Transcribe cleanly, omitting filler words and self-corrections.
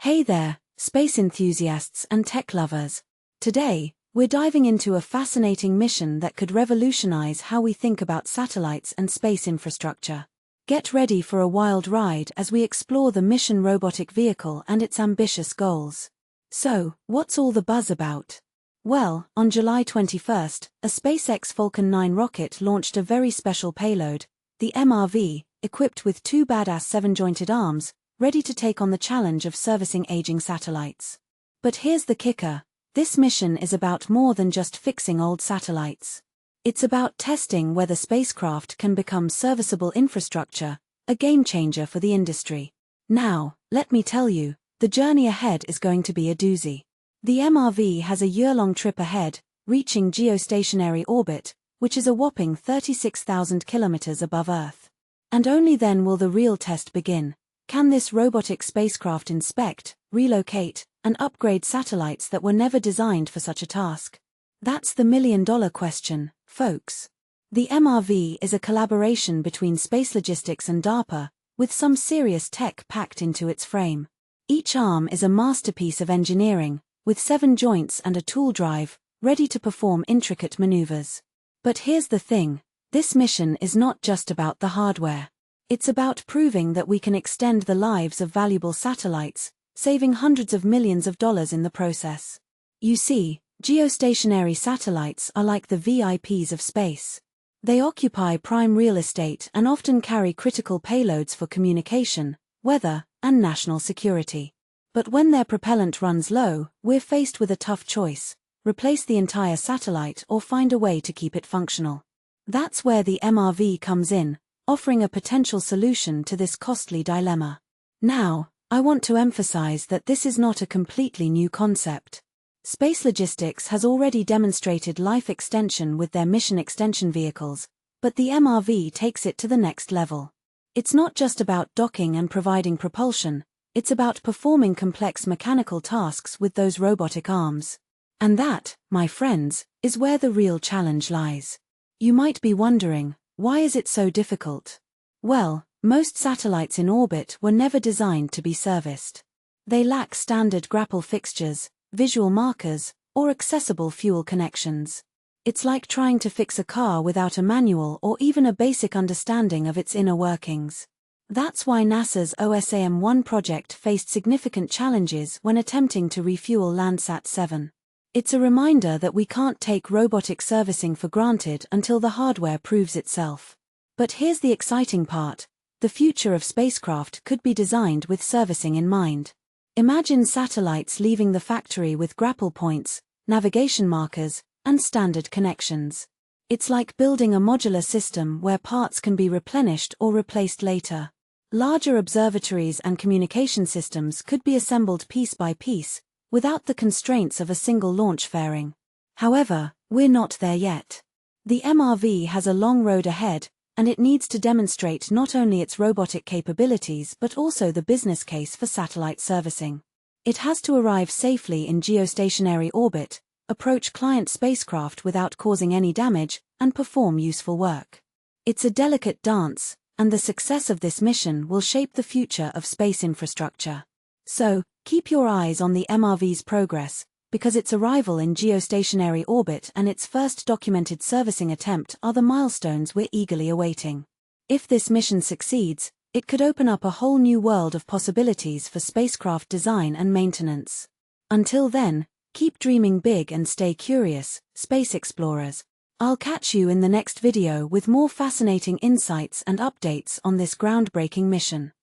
Hey there, space enthusiasts and tech lovers. Today, we're diving into a fascinating mission that could revolutionize how we think about satellites and space infrastructure. Get ready for a wild ride as we explore the Mission Robotic Vehicle and its ambitious goals. So, what's all the buzz about? Well, on July 21st, a SpaceX Falcon 9 rocket launched a very special payload, the MRV, equipped with two badass 7-jointed arms, ready to take on the challenge of servicing aging satellites. But here's the kicker: this mission is about more than just fixing old satellites. It's about testing whether spacecraft can become serviceable infrastructure, a game-changer for the industry. Now, let me tell you, the journey ahead is going to be a doozy. The MRV has a year-long trip ahead, reaching geostationary orbit, which is a whopping 36,000 kilometers above Earth. And only then will the real test begin. Can this robotic spacecraft inspect, relocate, and upgrade satellites that were never designed for such a task? That's the million-dollar question, folks. The MRV is a collaboration between Space Logistics and DARPA, with some serious tech packed into its frame. Each arm is a masterpiece of engineering, with 7 joints and a tool drive, ready to perform intricate maneuvers. But here's the thing: this mission is not just about the hardware. It's about proving that we can extend the lives of valuable satellites, saving hundreds of millions of dollars in the process. You see, geostationary satellites are like the VIPs of space. They occupy prime real estate and often carry critical payloads for communication, weather, and national security. But when their propellant runs low, we're faced with a tough choice: replace the entire satellite or find a way to keep it functional. That's where the MRV comes in, offering a potential solution to this costly dilemma. Now, I want to emphasize that this is not a completely new concept. Space Logistics has already demonstrated life extension with their mission extension vehicles, but the MRV takes it to the next level. It's not just about docking and providing propulsion, it's about performing complex mechanical tasks with those robotic arms. And that, my friends, is where the real challenge lies. You might be wondering, why is it so difficult? Well, most satellites in orbit were never designed to be serviced. They lack standard grapple fixtures, visual markers, or accessible fuel connections. It's like trying to fix a car without a manual or even a basic understanding of its inner workings. That's why NASA's OSAM-1 project faced significant challenges when attempting to refuel Landsat 7. It's a reminder that we can't take robotic servicing for granted until the hardware proves itself. But here's the exciting part: the future of spacecraft could be designed with servicing in mind. Imagine satellites leaving the factory with grapple points, navigation markers, and standard connections. It's like building a modular system where parts can be replenished or replaced later. Larger observatories and communication systems could be assembled piece by piece, without the constraints of a single launch fairing. However, we're not there yet. The MRV has a long road ahead, and it needs to demonstrate not only its robotic capabilities but also the business case for satellite servicing. It has to arrive safely in geostationary orbit, approach client spacecraft without causing any damage, and perform useful work. It's a delicate dance, and the success of this mission will shape the future of space infrastructure. So, keep your eyes on the MRV's progress, because its arrival in geostationary orbit and its first documented servicing attempt are the milestones we're eagerly awaiting. If this mission succeeds, it could open up a whole new world of possibilities for spacecraft design and maintenance. Until then, keep dreaming big and stay curious, space explorers. I'll catch you in the next video with more fascinating insights and updates on this groundbreaking mission.